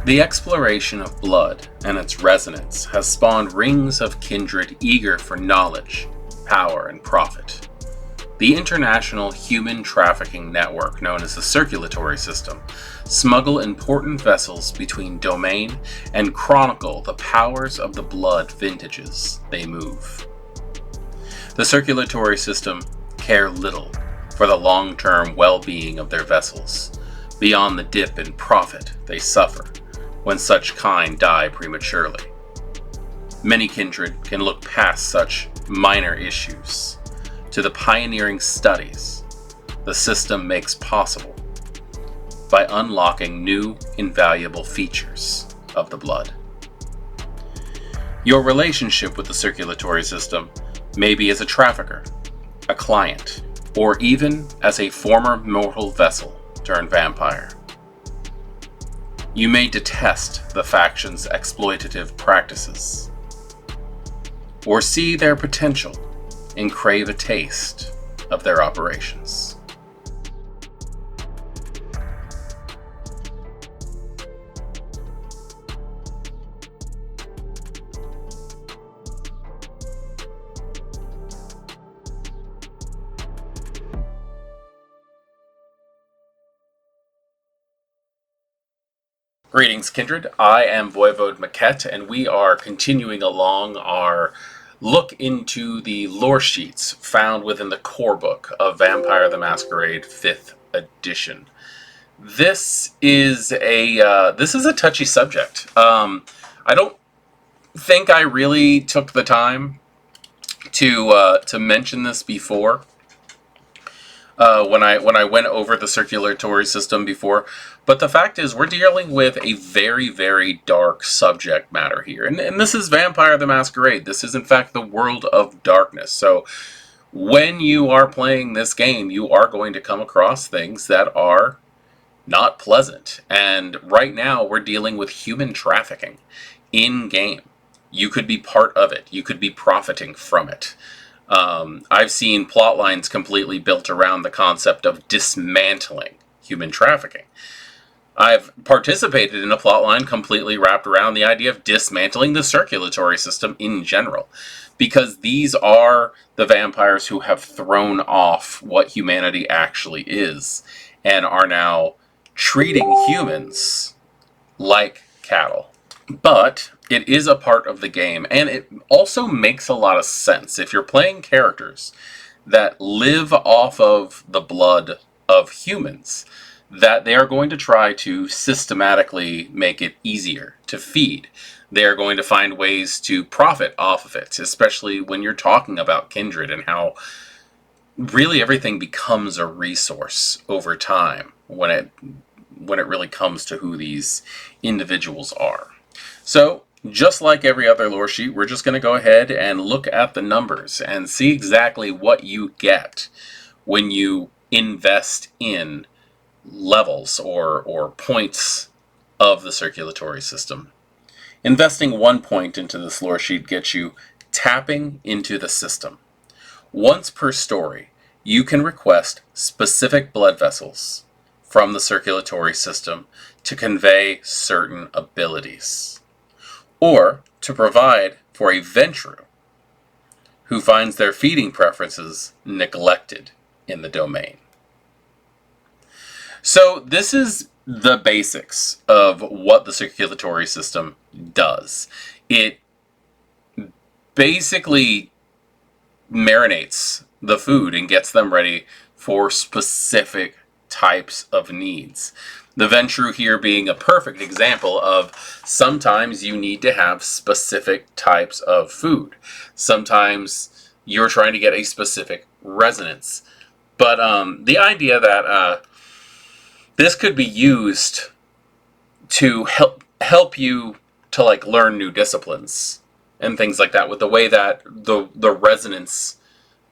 The exploration of blood and its resonance has spawned rings of kindred eager for knowledge, power, and profit. The international human trafficking network known as the Circulatory system smuggle important vessels between domain and chronicle the powers of the blood vintages they move. The Circulatory system care little for the long-term well-being of their vessels, beyond the dip in profit they suffer when such kind die prematurely. Many kindred can look past such minor issues to the pioneering studies the system makes possible by unlocking new, invaluable features of the blood. Your relationship with the circulatory system may be as a trafficker, a client, or even as a former mortal vessel turned vampire. You may detest the faction's exploitative practices, or see their potential and crave a taste of their operations. Greetings, kindred. I am voivodemekhet, and we are continuing along our look into the lore sheets found within the core book of Vampire the Masquerade 5th edition. This is a touchy subject. I don't think I really took the time to mention this before. When I went over the circulatory system before, but the fact is we're dealing with a very, very dark subject matter here, and this is Vampire the Masquerade. This is in fact the world of darkness. So when you are playing this game, you are going to come across things that are not pleasant, and right now we're dealing with human trafficking in game. You could be part of it. You could be profiting from it. I've seen plot lines completely built around the concept of dismantling human trafficking. I've participated in a plot line completely wrapped around the idea of dismantling the circulatory system in general, because these are the vampires who have thrown off what humanity actually is and are now treating humans like cattle. But it is a part of the game, and it also makes a lot of sense if you're playing characters that live off of the blood of humans, that they are going to try to systematically make it easier to feed. They are going to find ways to profit off of it, especially when you're talking about kindred and how really everything becomes a resource over time when it really comes to who these individuals are. So, just like every other lore sheet, we're just going to go ahead and look at the numbers and see exactly what you get when you invest in levels or points of the circulatory system. Investing 1 point into this lore sheet gets you tapping into the system. Once per story, you can request specific blood vessels from the circulatory system to convey certain abilities, or to provide for a Ventru who finds their feeding preferences neglected in the domain. So this is the basics of what the circulatory system does. It basically marinates the food and gets them ready for specific types of needs. The Ventru here being a perfect example of sometimes you need to have specific types of food. Sometimes you're trying to get a specific resonance. But the idea that this could be used to help you to like learn new disciplines and things like that, with the way that the resonance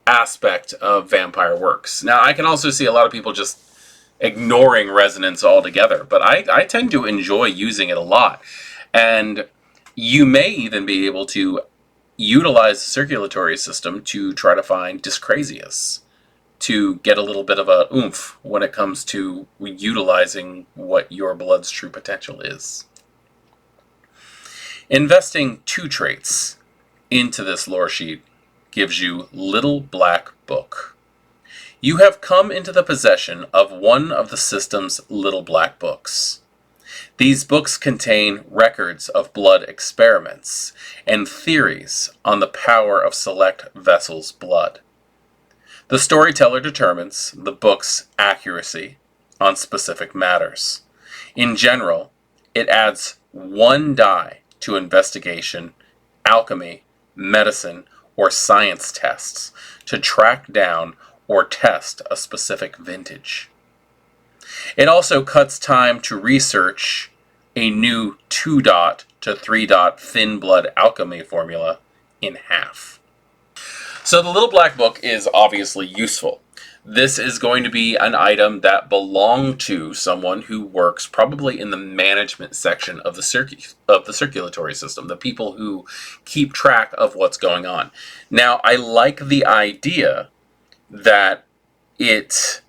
aspect of vampire works. Now, I can also see a lot of people just ignoring resonance altogether, but I tend to enjoy using it a lot. And you may even be able to utilize the circulatory system to try to find dyscrasias, to get a little bit of a oomph when it comes to utilizing what your blood's true potential is. Investing 2 traits into this lore sheet gives you Little Black Book. You have come into the possession of one of the system's Little Black Books. These books contain records of blood experiments and theories on the power of select vessels' blood. The storyteller determines the book's accuracy on specific matters. In general, it adds 1 die to investigation, alchemy, medicine, or science tests to track down or test a specific vintage. It also cuts time to research a new 2-dot to 3-dot thin blood alchemy formula in half. So the Little Black Book is obviously useful. This is going to be an item that belonged to someone who works probably in the management section of the circulatory system, the people who keep track of what's going on. Now, I like the idea that it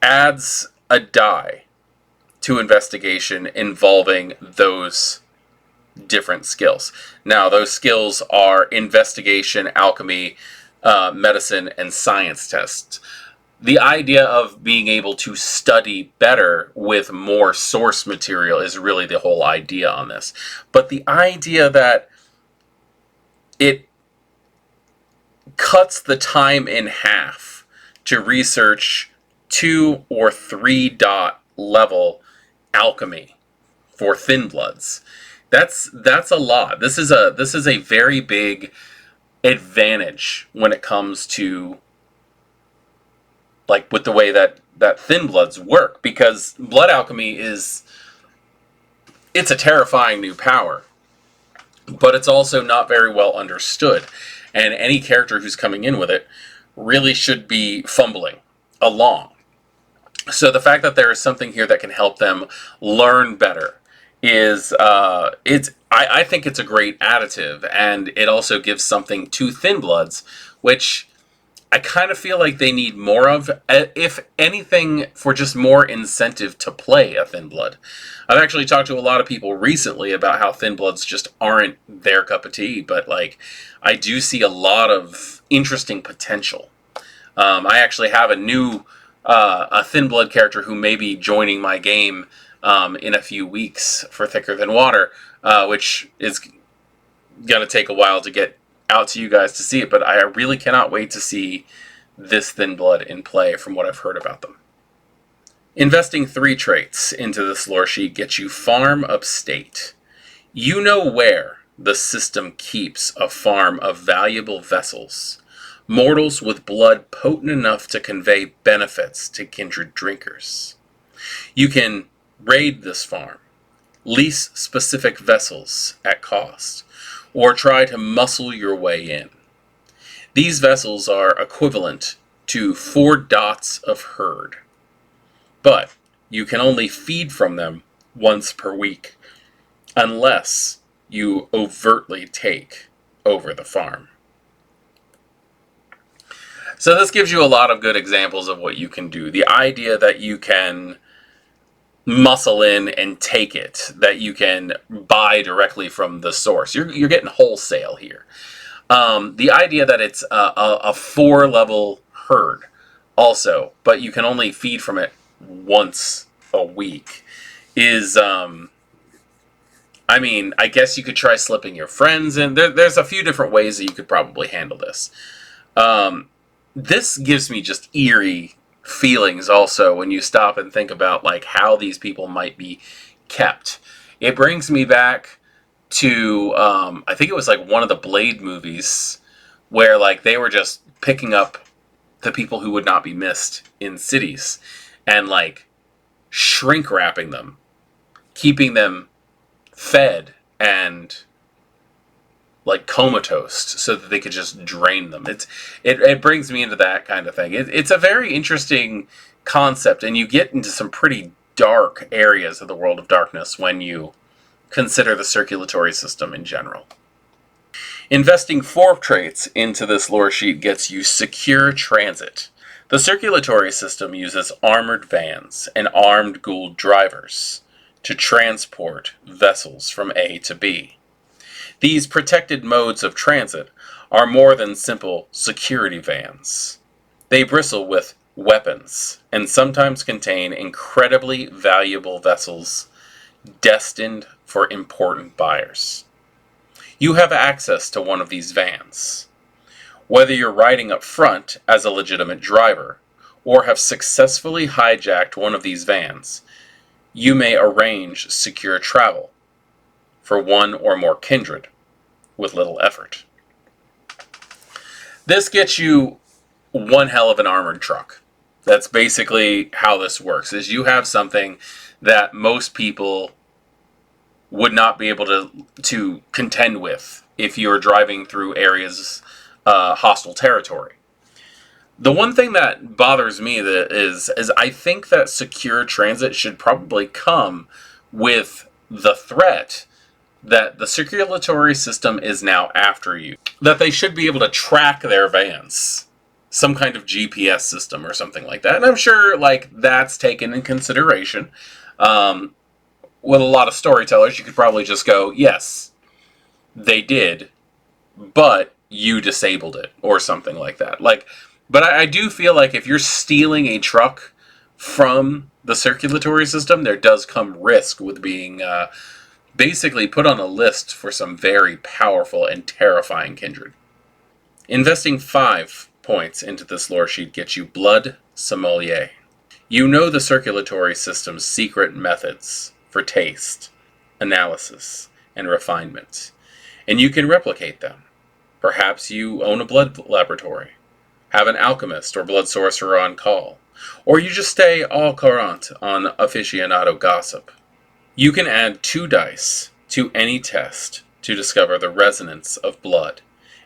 adds a die to investigation involving those different skills. Now, those skills are investigation, alchemy, medicine, and science tests. The idea of being able to study better with more source material is really the whole idea on this. But the idea that it cuts the time in half to research 2 or 3-dot level alchemy for thin bloods. That's a lot. This is a very big advantage when it comes to with the way that thin bloods work, because blood alchemy it's a terrifying new power, but it's also not very well understood, and any character who's coming in with it really should be fumbling along. So the fact that there is something here that can help them learn better is I think it's a great additive, and it also gives something to thin bloods, which I kind of feel like they need more of, if anything, for just more incentive to play a thin blood. I've actually talked to a lot of people recently about how thin bloods just aren't their cup of tea, but I do see a lot of interesting potential. I actually have a new a thin blood character who may be joining my game in a few weeks for Thicker Than Water, which is going to take a while to get out to you guys to see it, but I really cannot wait to see this thin blood in play from what I've heard about them. Investing 3 traits into this lore sheet gets you Farm Upstate. You know where the system keeps a farm of valuable vessels, mortals with blood potent enough to convey benefits to kindred drinkers. You can raid this farm, lease specific vessels at cost, or try to muscle your way in. These vessels are equivalent to 4 dots of herd, but you can only feed from them once per week, unless you overtly take over the farm. So this gives you a lot of good examples of what you can do. The idea that you can muscle in and take it, that you can buy directly from the source. You're getting wholesale here. The idea that it's a 4-level herd also, but you can only feed from it once a week is, I guess you could try slipping your friends in. There's a few different ways that you could probably handle this. This gives me just eerie feelings also when you stop and think about how these people might be kept. It brings me back to I think it was one of the Blade movies where they were just picking up the people who would not be missed in cities and shrink wrapping them, keeping them fed and comatose so that they could just drain them. It brings me into that kind of thing. It's a very interesting concept, and you get into some pretty dark areas of the world of darkness when you consider the circulatory system in general. Investing 4 traits into this lore sheet gets you Secure Transit. The circulatory system uses armored vans and armed Gould drivers to transport vessels from A to B. These protected modes of transit are more than simple security vans. They bristle with weapons and sometimes contain incredibly valuable vessels destined for important buyers. You have access to one of these vans. Whether you're riding up front as a legitimate driver or have successfully hijacked one of these vans, you may arrange secure travel for one or more kindred with little effort. This gets you one hell of an armored truck. That's basically how this works, is you have something that most people would not be able to contend with if you're driving through areas hostile territory. The one thing that bothers me is I think that secure transit should probably come with the threat that the circulatory system is now after you. That they should be able to track their vans. Some kind of GPS system or something like that. And I'm sure that's taken in consideration. With a lot of storytellers, you could probably just go, yes, they did, but you disabled it, or something like that. But I do feel like if you're stealing a truck from the circulatory system, there does come risk with being basically put on a list for some very powerful and terrifying kindred. Investing 5 points into this lore sheet gets you Blood Sommelier. You know the circulatory system's secret methods for taste, analysis, and refinement, and you can replicate them. Perhaps you own a blood laboratory, have an alchemist or blood sorcerer on call, or you just stay au courant on aficionado gossip. You can add 2 dice to any test to discover the resonance of blood,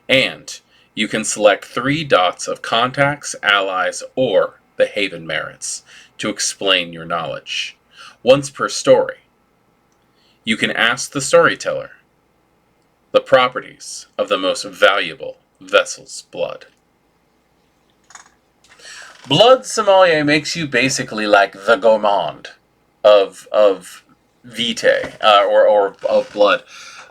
and you can select 3 dots of contacts, allies, or the Haven merits to explain your knowledge. Once per story, you can ask the storyteller the properties of the most valuable vessel's blood. Blood Sommelier makes you basically like the gourmand of vitae, or of blood.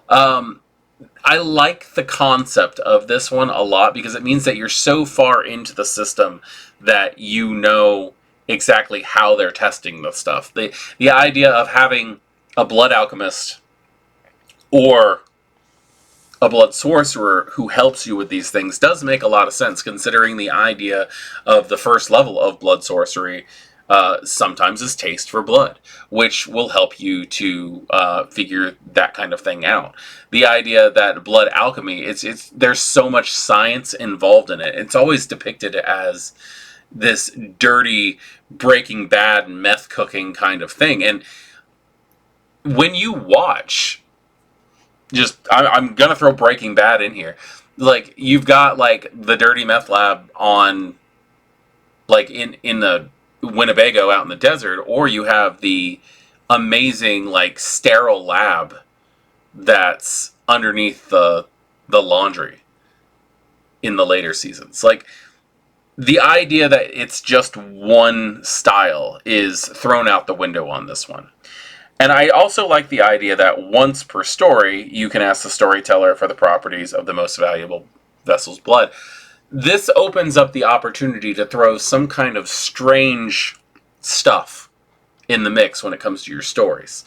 I like the concept of this one a lot because it means that you're so far into the system that you know exactly how they're testing the stuff. The idea of having a blood alchemist or a blood sorcerer who helps you with these things does make a lot of sense, considering the idea of the first level of blood sorcery sometimes is taste for blood, which will help you to figure that kind of thing out. The idea that blood alchemy, there's so much science involved in it. It's always depicted as this dirty Breaking Bad meth cooking kind of thing. And when you watch, I'm gonna throw Breaking Bad in here. You've got the dirty meth lab on in the Winnebago out in the desert, or you have the amazing sterile lab that's underneath the laundry in the later seasons. The idea that it's just one style is thrown out the window on this one. And I also like the idea that once per story, you can ask the storyteller for the properties of the most valuable vessel's blood. This opens up the opportunity to throw some kind of strange stuff in the mix when it comes to your stories.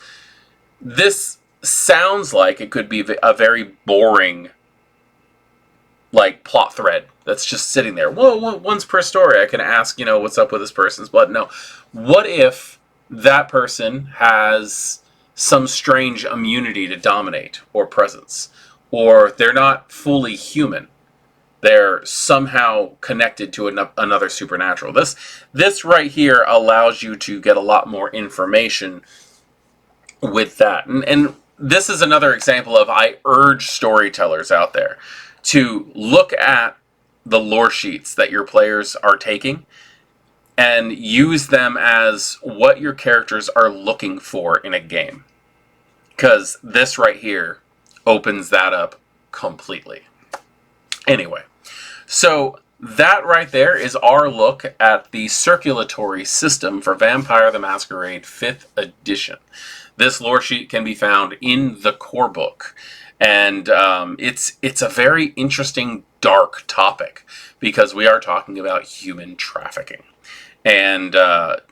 This sounds like it could be a very boring plot thread that's just sitting there. Well, once per story, I can ask, what's up with this person's blood. No. What if that person has some strange immunity to dominate or presence, or they're not fully human? They're somehow connected to another supernatural. This right here allows you to get a lot more information with that. And this is another example of, I urge storytellers out there to look at the lore sheets that your players are taking and use them as what your characters are looking for in a game. Because this right here opens that up completely. Anyway, so that right there is our look at the circulatory system for Vampire the Masquerade 5th edition. This lore sheet can be found in the core book, and it's a very interesting, dark topic because we are talking about human trafficking. And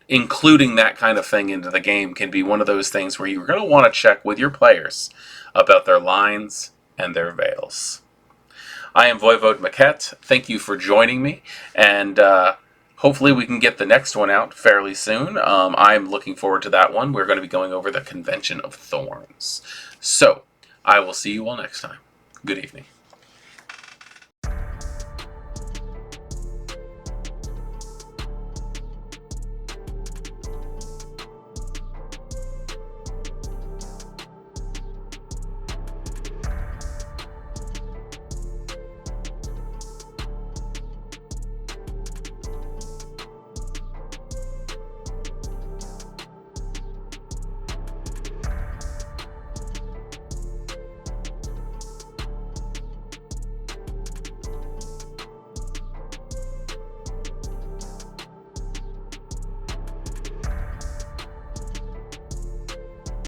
including that kind of thing into the game can be one of those things where you're going to want to check with your players about their lines and their veils. I am voivodemekhet. Thank you for joining me, and hopefully we can get the next one out fairly soon. I'm looking forward to that one. We're going to be going over the Convention of Thorns. So, I will see you all next time. Good evening.